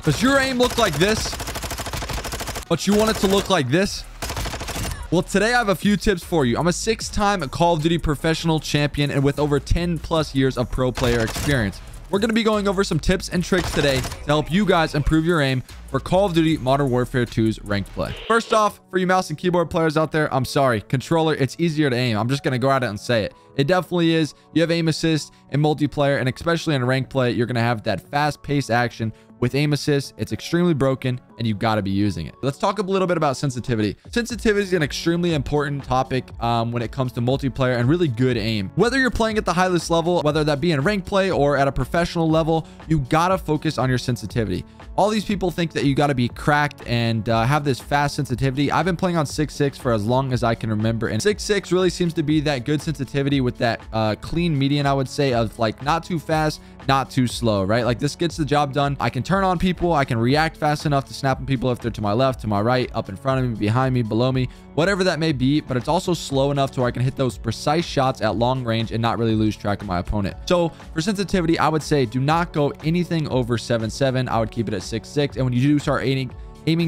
Does your aim look like this, but you want it to look like this? Well, today I have a few tips for you. I'm a 6-time Call of Duty professional champion and with over 10 plus years of pro player experience. We're going to be going over some tips and tricks today to help you guys improve your aim for Call of Duty Modern Warfare 2's ranked play. First off, for you mouse and keyboard players out there, I'm sorry. Controller, it's easier to aim. I'm just going to go at it and say it. It definitely is. You have aim assist in multiplayer, and especially in ranked play, you're going to have that fast-paced action. With aim assist, it's extremely broken and you've got to be using it. Let's talk a little bit about sensitivity. Sensitivity is an extremely important topic when it comes to multiplayer and really good aim. Whether you're playing at the highest level, whether that be in ranked play or at a professional level, you got to focus on your sensitivity. All these people think that you got to be cracked and have this fast sensitivity. I've been playing on 6.6 for as long as I can remember, and 6.6 really seems to be that good sensitivity with that clean median, I would say, of like not too fast, not too slow, right? Like this gets the job done. I can turn on people. I can react fast enough to snap on people if they're to my left, to my right, up in front of me, behind me, below me, whatever that may be. But it's also slow enough to where I can hit those precise shots at long range and not really lose track of my opponent. So for sensitivity, I would say do not go anything over 7.7. I would keep it at 6.6. And when you do start aiming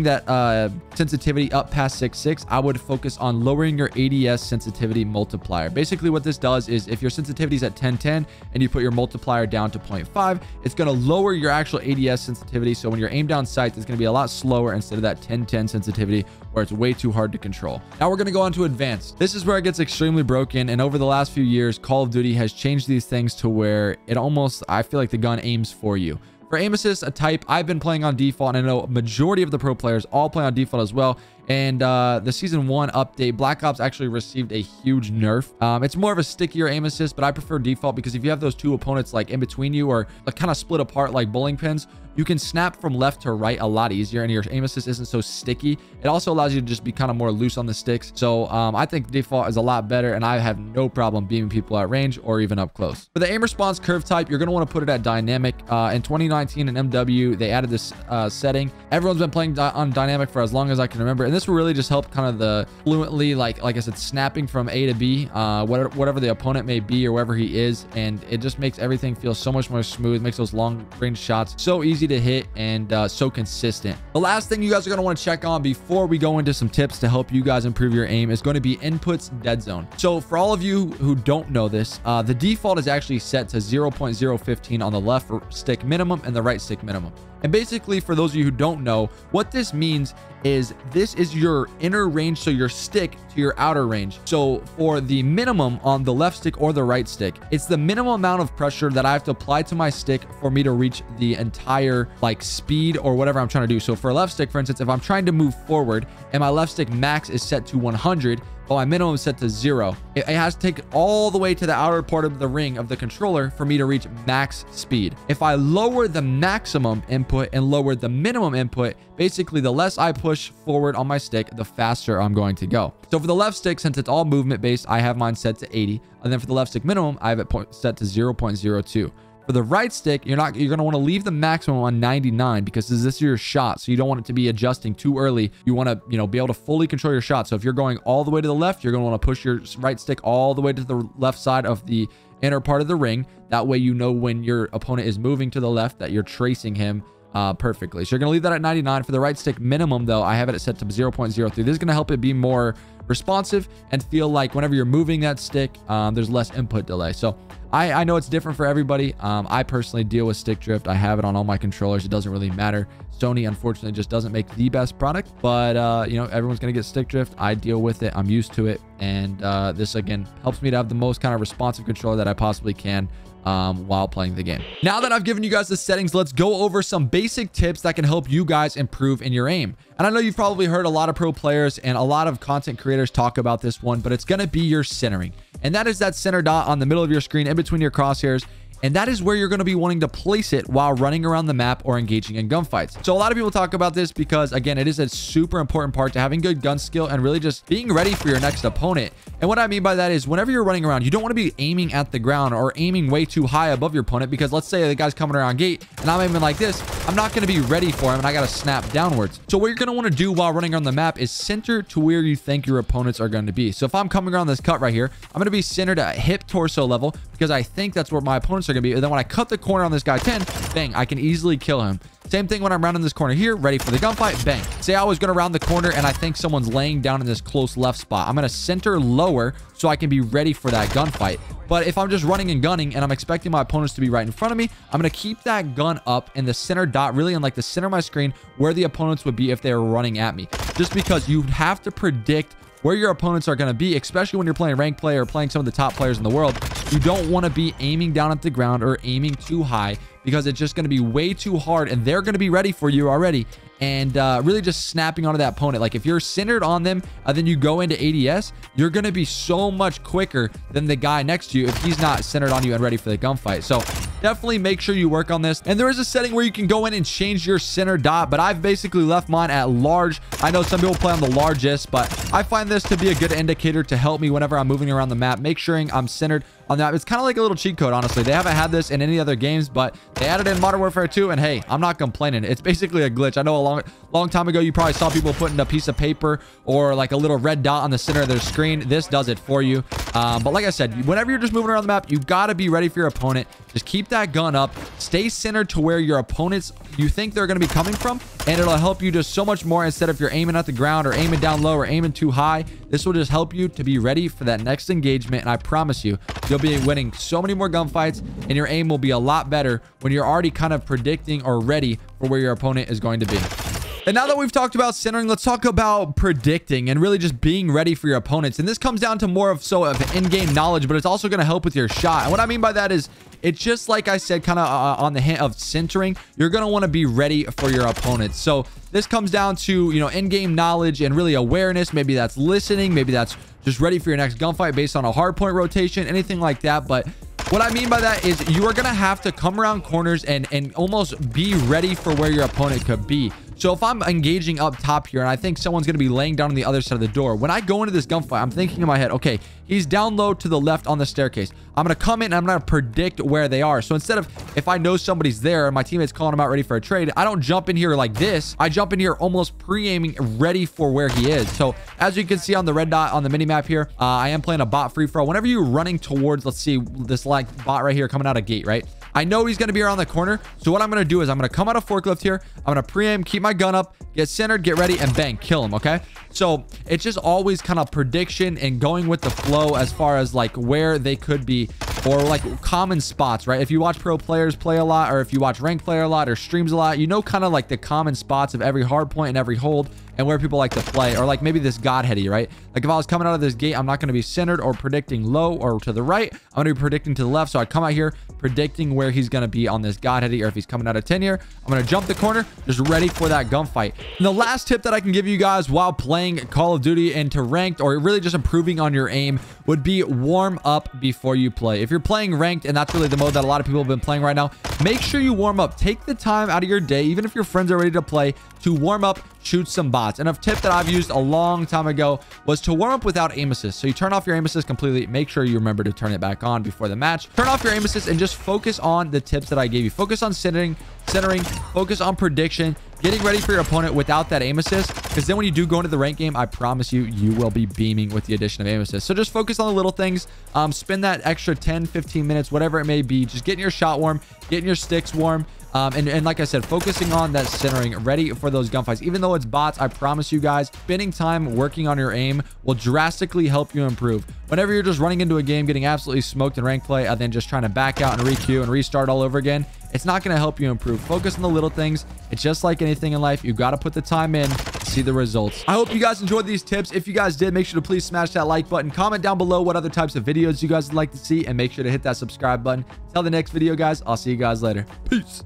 that sensitivity up past 6.6, I would focus on lowering your ADS sensitivity multiplier. Basically what this does is if your sensitivity is at 1010 and you put your multiplier down to 0.5, it's going to lower your actual ADS sensitivity. So when you're aimed down sights, it's going to be a lot slower instead of that 1010 sensitivity where it's way too hard to control. Now we're going to go on to advanced. This is where it gets extremely broken, and over the last few years, Call of Duty has changed these things to where it almost, I feel like the gun aims for you. For aim assist, a type, I've been playing on default, and I know a majority of the pro players all play on default as well. And the season 1 update, Black Ops actually received a huge nerf. It's more of a stickier aim assist, but I prefer default because if you have those two opponents like in between you or like kind of split apart like bowling pins, you can snap from left to right a lot easier, and your aim assist isn't so sticky. It also allows you to just be kind of more loose on the sticks. So I think default is a lot better, and I have no problem beaming people at range or even up close. For the aim response curve type, you're going to want to put it at dynamic. In 2019 in MW, they added this setting. Everyone's been playing on dynamic for as long as I can remember, and this will really just help kind of the fluently, like I said, snapping from A to B, whatever the opponent may be or wherever he is, and it just makes everything feel so much more smooth, makes those long range shots so easy to hit and so consistent. The last thing you guys are going to want to check on before we go into some tips to help you guys improve your aim is going to be inputs dead zone. So for all of you who don't know this, the default is actually set to 0.015 on the left stick minimum and the right stick minimum. And basically, for those of you who don't know, what this means is this is your inner range, so your stick to your outer range. So for the minimum on the left stick or the right stick, it's the minimum amount of pressure that I have to apply to my stick for me to reach the entire like speed or whatever I'm trying to do. So for a left stick, for instance, if I'm trying to move forward and my left stick max is set to 100, but my minimum is set to 0, it has to take it all the way to the outer part of the ring of the controller for me to reach max speed. If I lower the maximum input and lower the minimum input, basically the less I push forward on my stick, the faster I'm going to go. So for the left stick, since it's all movement based, I have mine set to 80. And then for the left stick minimum, I have it set to 0.02. For the right stick, you're going to want to leave the maximum on 99 because this is your shot. So you don't want it to be adjusting too early. You want to, be able to fully control your shot. So if you're going all the way to the left, you're going to want to push your right stick all the way to the left side of the inner part of the ring. That way, you know when your opponent is moving to the left that you're tracing him perfectly. So you're going to leave that at 99. For the right stick minimum, though, I have it set to 0.03. This is going to help it be more responsive and feel like whenever you're moving that stick, there's less input delay. So I know it's different for everybody. I personally deal with stick drift. I have it on all my controllers. It doesn't really matter. Sony, unfortunately, just doesn't make the best product, but everyone's going to get stick drift. I deal with it. I'm used to it. And this, again, helps me to have the most kind of responsive controller that I possibly can while playing the game. Now that I've given you guys the settings, let's go over some basic tips that can help you guys improve in your aim. And I know you've probably heard a lot of pro players and a lot of content creators talk about this one, but it's going to be your centering. And that is that center dot on the middle of your screen in between your crosshairs. And that is where you're going to be wanting to place it while running around the map or engaging in gunfights. So a lot of people talk about this because, again, it is a super important part to having good gun skill and really just being ready for your next opponent. And what I mean by that is whenever you're running around, you don't want to be aiming at the ground or aiming way too high above your opponent, because let's say the guy's coming around gate and I'm aiming like this, I'm not going to be ready for him and I got to snap downwards. So what you're going to want to do while running around the map is center to where you think your opponents are going to be. So if I'm coming around this cut right here, I'm going to be centered at hip torso level because I think that's where my opponents opponents are going to be. And then when I cut the corner on this guy 10, bang, I can easily kill him. Same thing when I'm rounding this corner here, ready for the gunfight, bang. Say I was going to round the corner and I think someone's laying down in this close left spot. I'm going to center lower so I can be ready for that gunfight. But if I'm just running and gunning and I'm expecting my opponents to be right in front of me, I'm going to keep that gun up in the center dot, really in like the center of my screen where the opponents would be if they were running at me. Just because you have to predict where your opponents are going to be, especially when you're playing ranked play or playing some of the top players in the world. You don't want to be aiming down at the ground or aiming too high, because it's just going to be way too hard and they're going to be ready for you already. And really just snapping onto that opponent. Like if you're centered on them and then you go into ADS, you're going to be so much quicker than the guy next to you if he's not centered on you and ready for the gunfight. So definitely make sure you work on this. And there is a setting where you can go in and change your center dot, but I've basically left mine at large. I know some people play on the largest, but I find this to be a good indicator to help me whenever I'm moving around the map, make sure I'm centered on that. It's kind of like a little cheat code, honestly. They haven't had this in any other games, but they added it in Modern Warfare 2, and hey, I'm not complaining. It's basically a glitch. I know a long time ago, you probably saw people putting a piece of paper or like a little red dot on the center of their screen. This does it for you. But like I said, whenever you're just moving around the map, you got to be ready for your opponent. Just keep that gun up. Stay centered to where your opponents, you think they're going to be coming from, and it'll help you just so much more. Instead of you're aiming at the ground or aiming down low or aiming too high, this will just help you to be ready for that next engagement. And I promise you, you'll be winning so many more gunfights and your aim will be a lot better when you're already kind of predicting or ready for where your opponent is going to be. And now that we've talked about centering, let's talk about predicting and really just being ready for your opponents. And this comes down to more of in-game knowledge, but it's also going to help with your shot. And what I mean by that is, it's just like I said, kind of on the hint of centering, you're going to want to be ready for your opponents. So this comes down to, you know, in-game knowledge and really awareness. Maybe that's listening. Maybe that's just ready for your next gunfight based on a hardpoint rotation, anything like that. But what I mean by that is you are going to have to come around corners and almost be ready for where your opponent could be. So if I'm engaging up top here and I think someone's going to be laying down on the other side of the door, when I go into this gunfight, I'm thinking in my head, okay, he's down low to the left on the staircase. I'm going to come in and I'm going to predict where they are. So instead of, if I know somebody's there and my teammate's calling him out ready for a trade, I don't jump in here like this. I jump in here almost pre-aiming, ready for where he is. So as you can see on the red dot on the mini map here, I am playing a bot free-for-all. Whenever you're running towards, let's see, this like bot right here coming out of gate, right? I know he's going to be around the corner. So what I'm going to do is I'm going to come out of forklift here. I'm going to pre-aim, keep my gun up, get centered, get ready, and bang, kill him, okay? So it's just always kind of prediction and going with the flow as far as like where they could be or like common spots, right? If you watch pro players play a lot, or if you watch ranked player a lot or streams a lot, you know kind of like the common spots of every hard point and every hold and where people like to play, or like maybe this godheady, right? Like if I was coming out of this gate, I'm not going to be centered or predicting low or to the right. I'm going to be predicting to the left. So I'd come out here predicting where he's going to be on this godheady, or if he's coming out of 10 here, I'm going to jump the corner, just ready for that gunfight. And the last tip that I can give you guys while playing Call of Duty into ranked, or really just improving on your aim, would be warm up before you play. If you're playing ranked, and that's really the mode that a lot of people have been playing right now, make sure you warm up. Take the time out of your day, even if your friends are ready to play, to warm up, shoot some bots. And a tip that I've used a long time ago was to warm up without aim assist. So you turn off your aim assist completely. Make sure you remember to turn it back on before the match. Turn off your aim assist and just focus on the tips that I gave you. Focus on centering, focus on prediction, getting ready for your opponent without that aim assist, because then when you do go into the rank game, I promise you, you will be beaming with the addition of aim assist. So just focus on the little things. Spend that extra 10-15 minutes, whatever it may be, just getting your shot warm, getting your sticks warm. And like I said, focusing on that centering, ready for those gunfights. Even though it's bots, I promise you guys, spending time working on your aim will drastically help you improve. Whenever you're just running into a game, getting absolutely smoked in rank play, and then just trying to back out and re-queue and restart all over again, it's not going to help you improve. Focus on the little things. It's just like anything in life. You got to put the time in to see the results. I hope you guys enjoyed these tips. If you guys did, make sure to please smash that like button. Comment down below what other types of videos you guys would like to see, and make sure to hit that subscribe button. Till the next video, guys, I'll see you guys later. Peace.